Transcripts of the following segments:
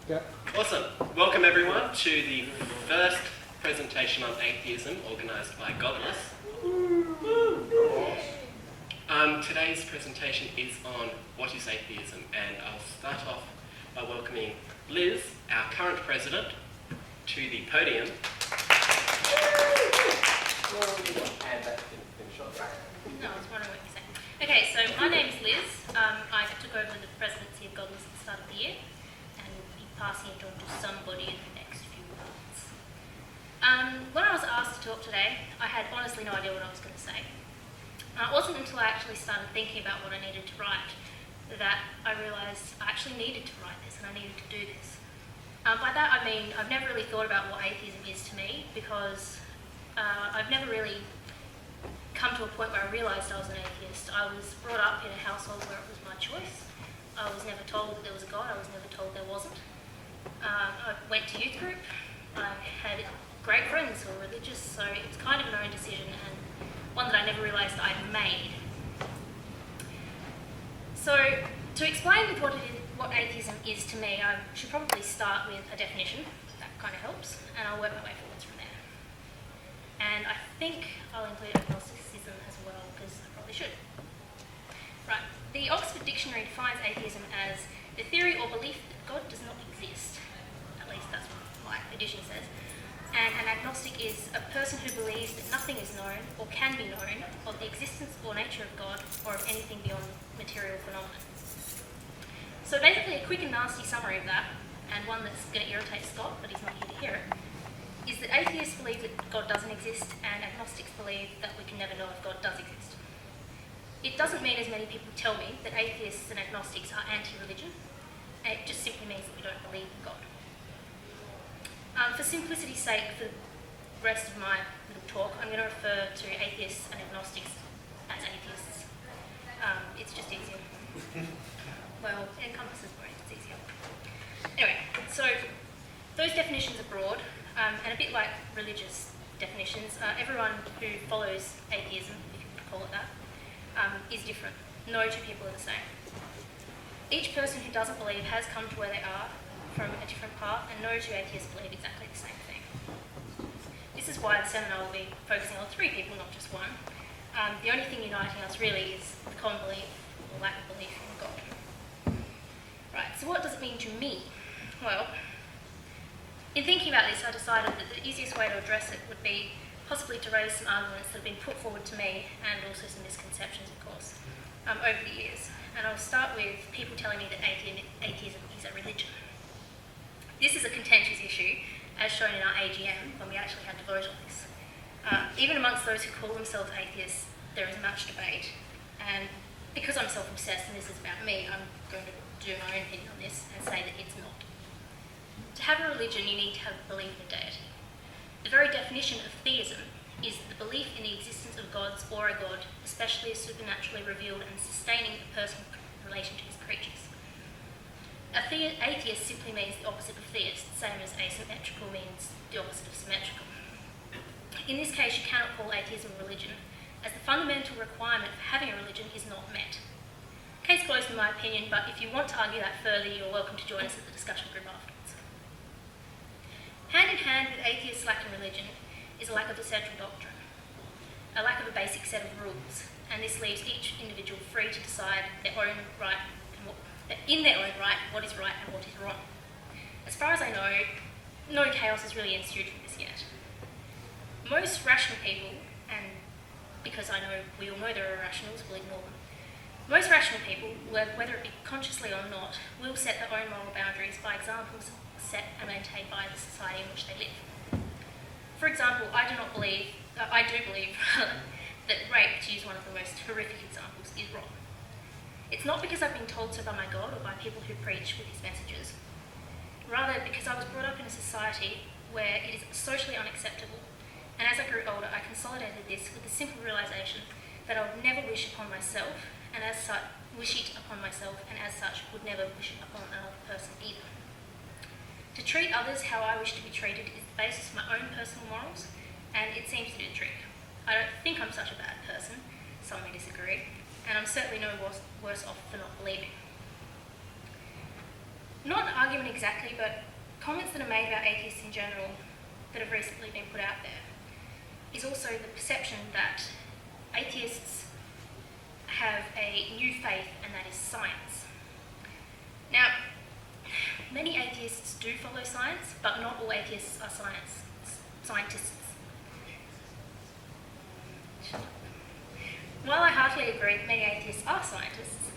Yeah. Awesome. Welcome everyone to the first presentation on atheism organised by Godless. Today's presentation is on what is atheism, and I'll start off by welcoming Liz, our current president, to the podium. No, I was wondering what you're saying. Okay, so my name is Liz. I took over the presidency of Godless at the start of the year and will be passing it on to somebody in the next few months. When I was asked to talk today, I had honestly no idea what I was going to say. It wasn't until I actually started thinking about what I needed to write that I realised I actually needed to write this and I needed to do this. By that I mean I've never really thought about what atheism is to me because I've never really come to a point where I realised I was an atheist. I was brought up in a household where it was my choice. I was never told that there was a God. I was never told there wasn't. I went to youth group. I had great friends who were religious, so it's kind of an own decision and one that I never realised I'd made. So to explain what atheism is to me, I should probably start with a definition. That kind of helps, and I'll work my way forwards from there. And I think I'll include agnosticism as well, because I probably should. Right, the Oxford Dictionary defines atheism as the theory or belief that God does not exist. At least that's what my edition says. And an agnostic is a person who believes that nothing is known or can be known of the existence or nature of God or of anything beyond material phenomena. So basically a quick and nasty summary of that, and one that's going to irritate Scott, but he's not here to hear it, is that atheists believe that God doesn't exist and agnostics believe that we can never know if God does exist. It doesn't mean, as many people tell me, that atheists and agnostics are anti-religion. It just simply means that we don't believe in God. For simplicity's sake, for the rest of my little talk, I'm going to refer to atheists and agnostics as atheists. It's just easier. Well, it encompasses both, it's easier. Anyway, so those definitions are broad, and a bit like religious definitions, everyone who follows atheism, if you could call it that, is different. No two people are the same. Each person who doesn't believe has come to where they are from a different path, and no two atheists believe exactly the same thing. This is why the seminar will be focusing on three people, not just one. The only thing uniting us really is the common belief, or lack of belief in God. Right, so what does it mean to me? Well, in thinking about this, I decided that the easiest way to address it would be possibly to raise some arguments that have been put forward to me, and also some misconceptions, of course, over the years. And I'll start with people telling me that atheism is a religion. This is a contentious issue, as shown in our AGM, when we actually had to vote on this. Even amongst those who call themselves atheists, there is much debate. And because I'm self-obsessed and this is about me, I'm going to do my own opinion on this and say that it's not. To have a religion, you need to have a belief in deity. The very definition of theism is the belief in the existence of gods or a god, especially a supernaturally revealed and sustaining a person in relation to his creatures. Atheist simply means the opposite of theist, same as asymmetrical means the opposite of symmetrical. In this case, you cannot call atheism a religion, as the fundamental requirement for having a religion is not met. Case closed in my opinion, but if you want to argue that further, you're welcome to join us at the discussion group afterwards. Hand in hand with atheists lacking religion is a lack of a central doctrine, a lack of a basic set of rules, and this leaves each individual free to decide their own right in their own right what is right and what is wrong. As far as I know, no chaos has really ensued from this yet. Most rational people, and because I know we all know there are irrationals, we'll ignore them. Most rational people, whether it be consciously or not, will set their own moral boundaries by examples set and maintained by the society in which they live. For example, I do believe that rape, to use one of the most horrific examples, is wrong. It's not because I've been told so by my God or by people who preach with his messages. Rather, because I was brought up in a society where it is socially unacceptable, and as I grew older, I consolidated this with the simple realisation that I would never wish it upon myself, and as such, would never wish it upon another person either. To treat others how I wish to be treated is the basis of my own personal morals, and it seems to do the trick. I don't think I'm such a bad person, some may disagree, and I'm certainly no worse off for not believing. not an argument exactly, but comments that are made about atheists in general that have recently been put out there is also the perception that atheists have a new faith, and that is science. Now, many atheists do follow science, but not all atheists are scientists. While I heartily agree that many atheists are scientists,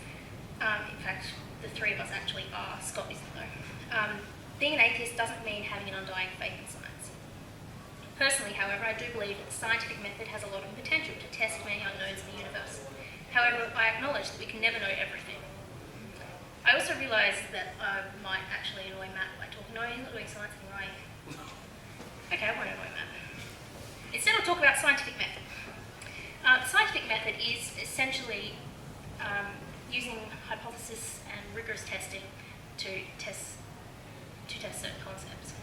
in fact, the three of us actually are, Scott isn't though, being an atheist doesn't mean having an undying faith in science. Personally, however, I do believe that the scientific method has a lot of potential to test many unknowns in the universe. However, I acknowledge that we can never know everything. I also realise that I might actually annoy Matt by talking. No, he's not doing science anyway. Okay, I won't annoy Matt. Instead, I'll talk about scientific method. The scientific method is essentially using hypothesis and rigorous testing to test certain concepts.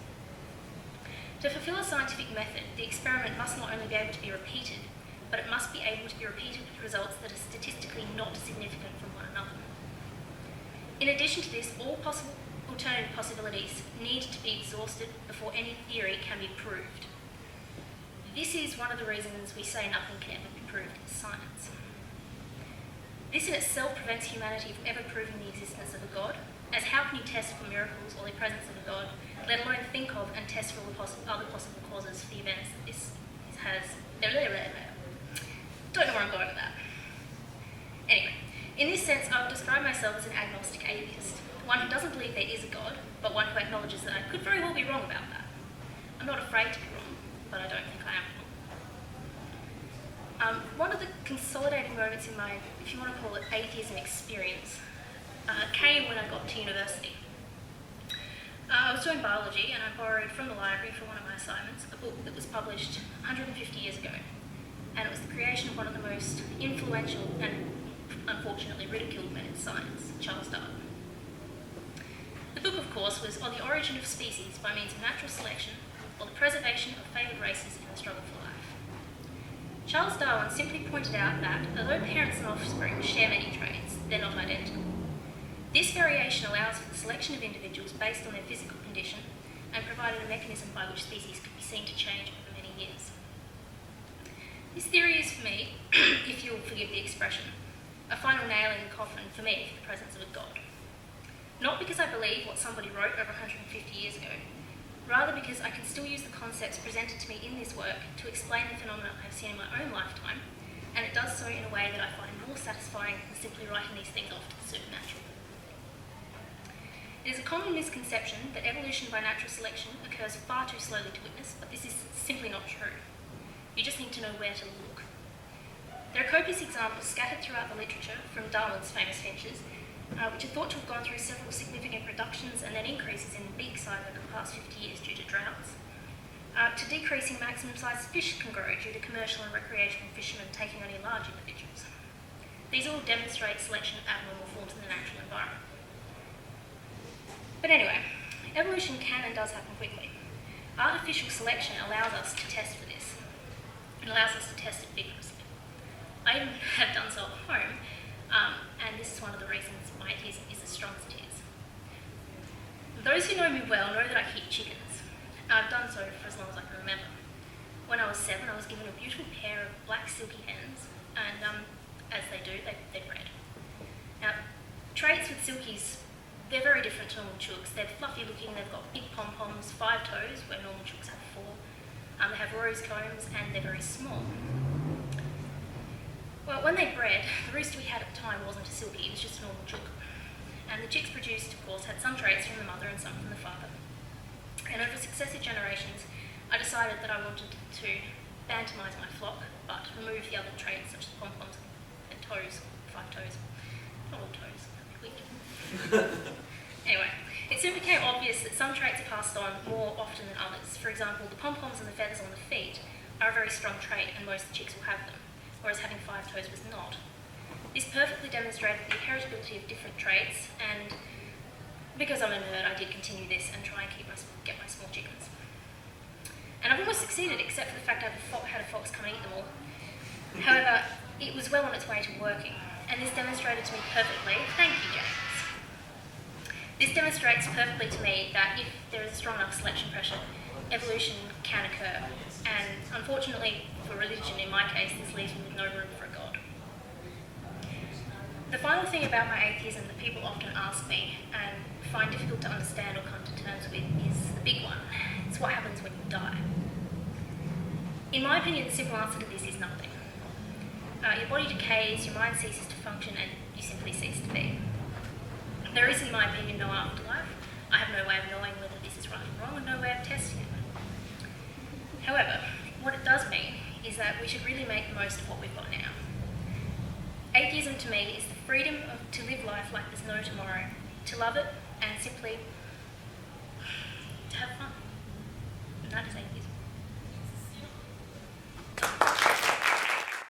To fulfil a scientific method, the experiment must not only be able to be repeated, but it must be able to be repeated with results that are statistically not significant from one another. In addition to this, all possible alternative possibilities need to be exhausted before any theory can be proved. This is one of the reasons we say nothing can ever be proved in science. This in itself prevents humanity from ever proving the existence of a God, as how can you test for miracles or the presence of a God, let alone think of and test for all the other possible causes for the events that this has. Don't know where I'm going with that. Anyway, in this sense, I would describe myself as an agnostic atheist, one who doesn't believe there is a God, but one who acknowledges that I could very well be wrong about that. I'm not afraid to be wrong, but I don't think I am wrong. One of the consolidating moments in my, if you want to call it, atheism experience came when I got to university. I was doing biology, and I borrowed from the library for one of my assignments a book that was published 150 years ago, and it was the creation of one of the most influential and unfortunately ridiculed men in science, Charles Darwin. The book, of course, was On the Origin of Species by Means of Natural Selection or the Preservation of Favoured Races in the Struggle for Life. Charles Darwin simply pointed out that, although parents and offspring share many traits, they're not identical. This variation allows for the selection of individuals based on their physical condition and provided a mechanism by which species could be seen to change over many years. This theory is, for me, if you'll forgive the expression, a final nail in the coffin for me for the presence of a God. Not because I believe what somebody wrote over 150 years ago, rather because I can still use the concepts presented to me in this work to explain the phenomena I've seen in my own lifetime, and it does so in a way that I find more satisfying than simply writing these things off to the supernatural. It is a common misconception that evolution by natural selection occurs far too slowly to witness, but this is simply not true. You just need to know where to look. There are copious examples scattered throughout the literature from Darwin's famous finches, which are thought to have gone through several significant reductions and then increases in beak size over the past 50 years due to droughts, to decreasing maximum size fish can grow due to commercial and recreational fishermen taking only large individuals. These all demonstrate selection of abnormal forms in the natural environment. But anyway, evolution can and does happen quickly. Artificial selection allows us to test for this. It allows us to test it vigorously. I even have done so at home, and this is one of the reasons my atheism is as strong as it is. Those who know me well know that I keep chickens. I've done so for as long as I can remember. When I was 7, I was given a beautiful pair of black silky hens, and as they do, they bred. Now, traits with silkies, they're very different to normal chooks. They're fluffy looking, they've got big pom-poms, 5 toes, where normal chooks have 4. They have rose combs, and they're very small. Well, when they bred, the rooster we had at the time wasn't a silkie, it was just a normal chook. And the chicks produced, of course, had some traits from the mother and some from the father. And over successive generations, I decided that I wanted to bantamise my flock, but remove the other traits such as pom-poms and toes, 5 toes. Not all toes, that'd be weird. Anyway, it soon became obvious that some traits are passed on more often than others. For example, the pom-poms and the feathers on the feet are a very strong trait, and most of the chicks will have them, whereas having 5 toes was not. This perfectly demonstrated the heritability of different traits, and because I'm a nerd, I did continue this and try and get my small chickens. And I've almost succeeded, except for the fact I had a fox come and eat them all. However, it was well on its way to working, and this demonstrated to me perfectly, thank you, James, This demonstrates perfectly to me that if there is a strong enough selection pressure, evolution can occur, and unfortunately for religion in my case, this leaves me with no room for a God. The final thing about my atheism that people often ask me and find difficult to understand or come to terms with is the big one. It's what happens when you die. In my opinion, the simple answer to this is nothing. Your body decays, your mind ceases to function, and you simply cease to be. There is, in my opinion, no afterlife. I have no way of knowing whether this is right or wrong and no way of testing it. However, what it does mean is that we should really make the most of what we've got now. Atheism to me is the freedom to live life like there's no tomorrow, to love it and simply to have fun. And that is atheism.